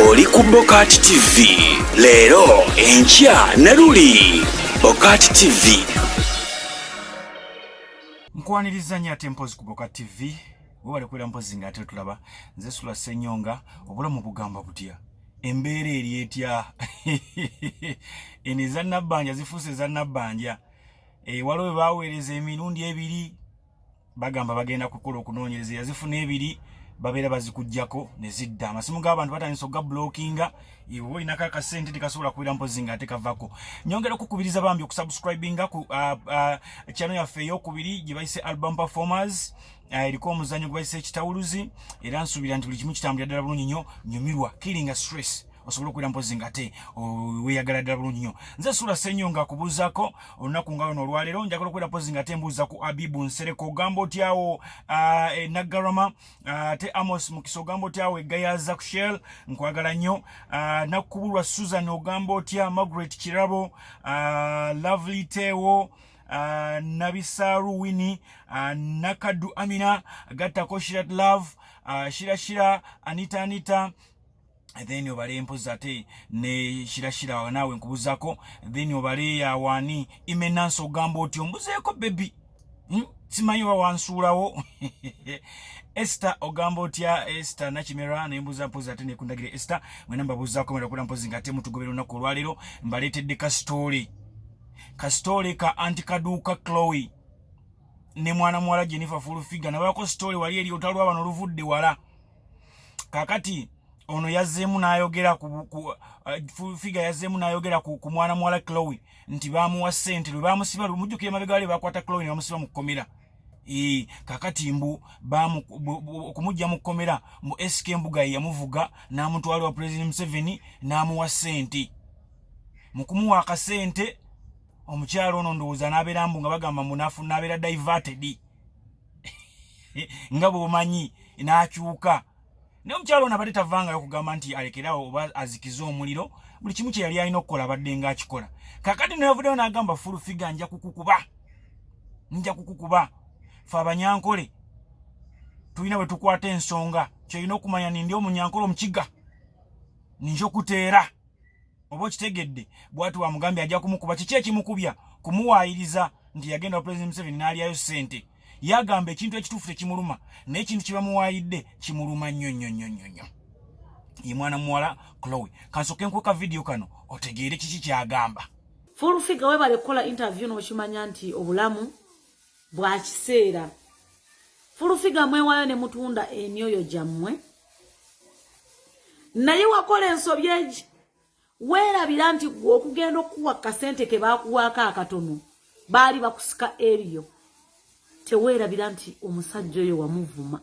oli ku Bokati TV. Leero enkya ne luli Bokati TV. Nkwaniriza nnyo ate mpozi ku Bokati TV. Webale kwera mpozi nga ate tulaba nze Sula Ssenyonga obulamu bugamba butya. Embeera eri etya. Eniza nabbanja zifuuse za nabbanja. Waliwo baweereza emirundi ebiri bagamba bagenda kukola okunoonyereza yazifuna ebiri babeera bazikujjako ne zidda. Amasimu g'abantu batandise okuga blockinga iwe olinako akasente tekasobola kubeera mpozi nga ate kavako. Nyongera okukubiriza bambi okusubscribinga ku channel yaffe ey'okubiri gye bayise Album Performers. Eriko omuzannyo gwe bayise ekitawuluzi era nsuubira nti buli kimu kitambulira ddala bulungi nnyo. Nyumirwa killing a stress osobola okubeera mpozi nga ate weeyagala ddala bulungi nnyo. Nze Sula Ssenyonga akubuuzaako olunaku nga luno olwaleero njagala okubeera mpozi nga ate mbuuza ku Abibu Nsereko ogamba otyawo Naggarama ate Amos Mukisa ogamba otyawo Egayaza ku Shell nkwagala nnyo. Nakubulwa Susan ogamba otya Margaret Kirabo Lovely Tewo Nabisaru Winnie Nakadu Amina Gattako Shirat Love Shira Anita then obale mpozi ate ne shira nawe nkubuzako then obale ya wani Imenanso ogamba oti ombuzeeko baby simanyi wawansuulawo. Esther ogamba otya Esther Nakimera nembuza mpozi ate nekundagire Esther mwena mbabuzaako mwera kula mpozi ngate mutugobera olunaku olwaleero mbaleetedde ka story ka Aunty Kaduka Chloe ne mwana muwala Jennifer Fulufiga nabako story wali eri otalwa bano oluvudde wala kakati ono yazzeemu n'ayogera ku Fulufiga yazzeemu n'ayogera ku mwana muwala Chloe nti bamuwa ssente lwe bamusiba mujjukire mabega wali bakwata Chloe ne bamusiba mu kkomera. Kakati mbu okumujja mu kkomera mu SK Mbuga yamuvuga n'amutwala wa President Museveni n'amuwa ssente. Mu kumuwa akasente omukyalo ono ndowooza n'abeera mbu nga bagamba munafu n'abeera diverted nga bw'omanyi n'akyuka. Ne omukyalo ono abadde tavangayo okugamba nti alekerawo oba azikize omuliro buli kimu kye yali alina okukola abadde ng'akikola. Kakati n'avuddeyo n'agamba Fulufiga nja kukukuba fe abanyankole tulina bwe tukwata ensonga kyolina okumanya nindi omunyankole omukiga ninja okuteera oba okitegedde. Bwatu wamugambye ajja kumukuba kiki ekimukubya kumuwaayiriza nti yagenda wa President Museveni n'alyayo ssente. Yagamba ekintu ekituufu tekimuluma naye ekintu kye bamuwaayidde kimuluma nnyo. Ye mwana muwala Chloe kansoke nkweka video kano otegeere kiki kyagamba. Fulufiga webale kukola interview n'okimanya nti obulamu bwa kiseera. Fulufiga mwewaayo ne mutunda emyoyo gyammwe naye wakola ensobi egi weerabira nti gwe okugenda okuwa kasente ke baakuwaako akatono baali bakusika eriyo teweerabira nti omusajja oyo wamuvuma.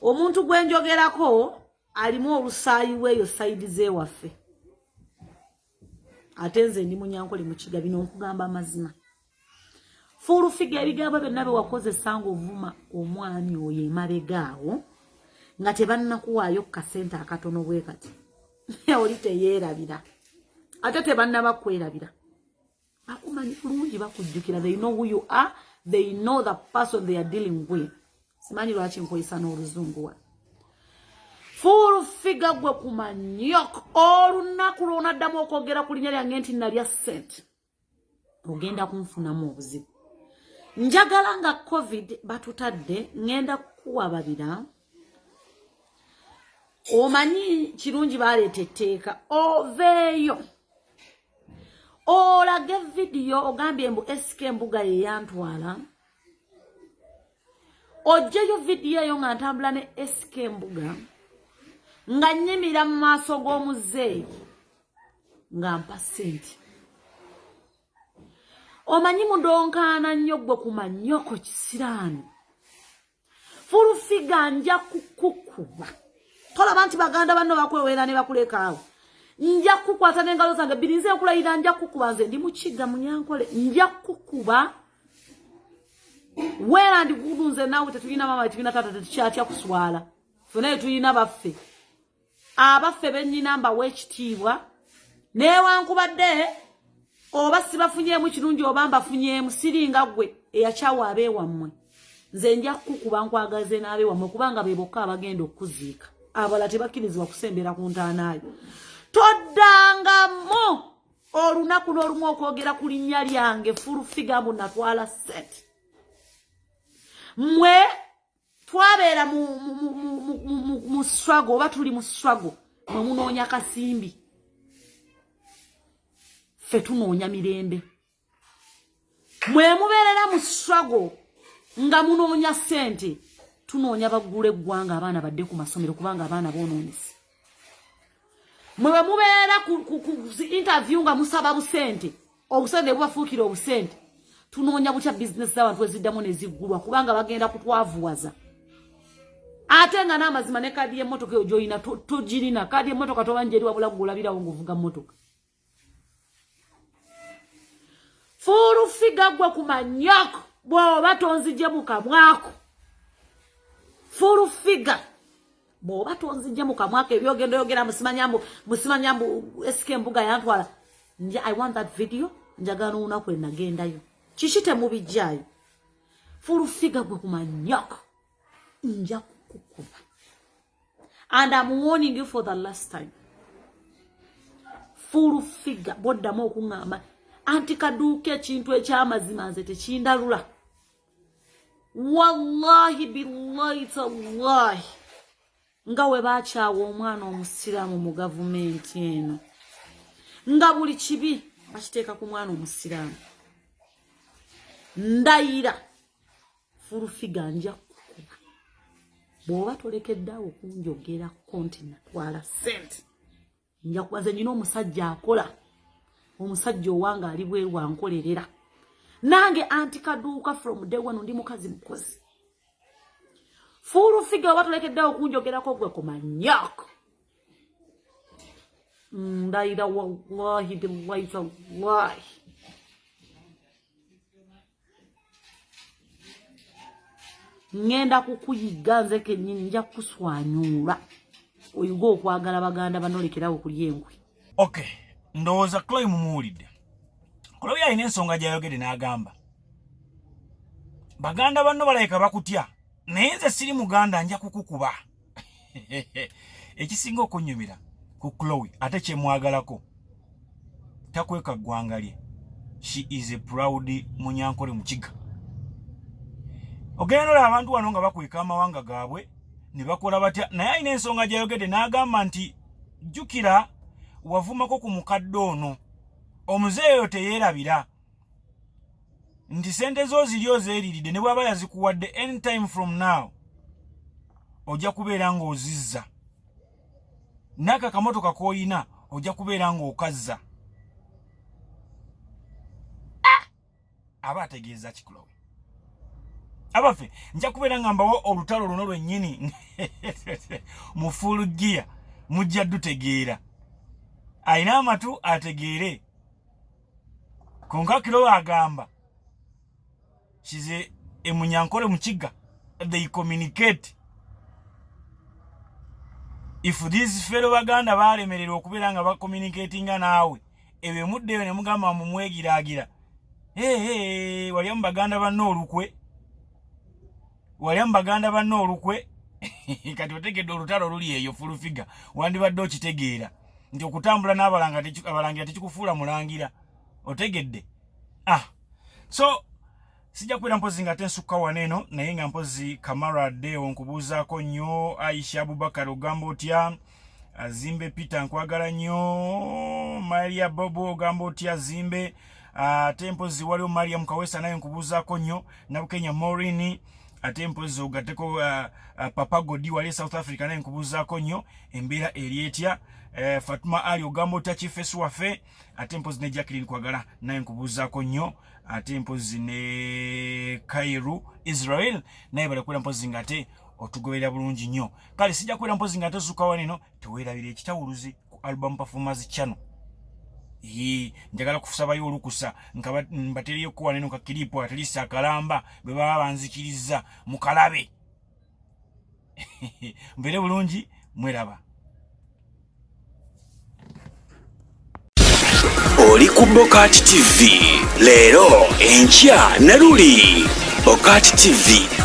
Omuntu gwe njogerako alimu olusaayi weeyo sayidi zeewaffe ate nze ndi munyankole mu kiga bino nkugamba amazima. Fulufiga ebigambo byonna bye wakozesa ng'ovuma omwami oyo emabegaawo nga tebannakuwaayo kasente akatono bwe kati oli teyeerabira ate tebannabakwerabira bakumanyi bulungi bakujjukira. They know who you are, they know the person they are dealing with. Simanyi lwaki nkoyisa n'oluzungu wa Fulufiga gwe kumanyok olunaku lw'onaddamu okwogera ku linnya lyange nti nalya ssente ogenda kunfunamu obuzibu. Njagala nga COVID batutadde ngenda kuwababira omanyi kirungi baleeta etteeka oveeyo olage video ogambye mbu SK Mbuga ye yantwala ojjeyo video eyo nga ntambula ne SK Mbuga nga nnyimira mu maaso g'omuzeeyi nga mpa ssente. Omanyi mudonkaana nnyo gwe kumanyoko kisiraani. Fulufiga nja kukukuba tolaba nti baganda banno bakwewera ne bakulekaawo. Nja kukwata n'engalo zange bbiri nze nkulayira nja kukuba nze ndi mukiga munyankole nja kukuba weera ndi kudu nze naawe tetulina mama tetulina tata tetukyatya kuswala ffe tulina baffe abaffe bennyina mbawa ekitiibwa newankubadde oba sibafunyeemu kirungi oba mbafunyeemu siringa gwe eyakyawa abeewammwe nze nja kukuba nkwagaze n'abeewammwe kubanga be bokka abagenda okuziika. abala tebakirizibwa kusembera ku ntaanayo toddangamu olunaku n'olumu okwogera ku linnya lyange full figure mbu natwala sente mwe twabeera mu struggle oba tuli mu struggle mwe munoonya kasimbi ffe tunoonya mirembe mwe mubeerera mu struggle nga munoonya sente tunoonya baggula eggwanga abaana badde ku masomero kubanga abaana boonoonese mwe bwe mubeera ku interview nga musaba busente obusente bubafuukira obusente tunoonya butya bizinesi z'abantu eziddamu ne ziggulwa kubanga bagenda kutwavuwaza ate nga n'amazima ne kaadi y'emmotoka eyo gy'olina togirina kaadi y'emmotoka tobanjeri wabula gw'olabirawo ng'ovuga mmotoka full figure gwe ku manyako bw'oba tonzijje mu kamwako full figure bw'oba tonzijje mu kamwako ebyogenda oyogera musimanyambu esika embuga yantwala I want that video njagala n'olunaku enagendayo kiki temubijjaayo full figure gwe ku manyako nja kukukuba and I'm warning you for the last time full figure boddamu okuŋŋamba anti kaduuka ekintu ekyamazima nze tekindalula wallahi billahi tallahi nga we bakyawa omwana omusiraamu mu gavumenti eno nga buli kibi bakiteeka ku mwana omusiraamu ndayira full figure nja kukuba bw'oba tolekeddeawo okunjogera konti natwala sente nja kubaze nyina omusajja akola omusajja owange ali bweru ankolerera nange anti kaduuka from day one ndi mukazi mukozi full figure oba tolekeddeawo okunjogerako gwe ku manyako ndayira wallahi billahi tallahi ngenda kukuyiga nze kennyini nja kukuswanyuula oyiga okwagala baganda banolekerawo kulya enkwe okay ndowooza Chloe mumuwulidde Chloe yalina ensonga gy'ayogedde n'agamba baganda banno balabika bakutya naye nze siri muganda nja kukukuba ekisinga okunnyumira ku Chloe ate kyemwagalako takweka ggwanga lye she is a proud Munyankole Mukiga ogenda olaba abantu wano nga bakweka amawanga gaabwe ne bakola batya naye alina ensonga gy'ayogedde n'agamba nti jjukira wavumako ku mukadde ono omuzeeyi oyo teyeerabira nti sente zo ziri ozeeriridde ne bw'aba yazikuwadde anytime from now ojja kubeera ng'ozizza n'aka kamotoka k'oyina ojja kubeera ng'okazza aba ategeeza ki Chloe abaffe nja kubeera nga mbawo olutalo luno lwennyini mu full gear mujja dutegeera alina amatu ategeere konka Chloe agamba kize Munyankole Mukiga they communicate if these fellow baganda balemererwa okubeera nga bacommunicatinga naawe ebyo muddeyo ne mugamba mumwegiraagira walya mu baganda banno olukwe kati otegedde olutalo luli eyo full figure wandibadde okitegeera nti okutambula n'abalangira tekikufuula mulangira otegedde so sijja kubeera mpozi nga tensukka waneeno naye nga mpozi Kamara Deo nkubuuzaako nnyo Aisha Abubakar ogamba otya Zimbe Peter nkwagala nnyo Maria Bobo ogamba otya Zimbe ate mpozi waliwo Mariam Kawesa naye nkubuuzaako nnyo Nabukenya Morini ate mpozi ogatteko Papa Godi wali South Africa naye nkubuuzaako nnyo embeera eri etya Fatuma Ali ogamba otya Chiefesu waffe ate mpozi ne Jacqueline kwagala naye nkubuuzaako nnyo ate mpozi ne Kairu Israel naye bali kwera mpozi nga ate otugoberera bulungi nnyo kale sijja kwera mpozi nga ate zuka waneno teweerabira ekitawuluzi ku album performance channel njagala kusabayo olukusa nga mbateriyo ku waneno ka kilipo atalisa akalamba bwe baba banzikiriza mukalabe mbere bulungi mweraba oli ku Bokati TV leero enkya ne luli Bokati TV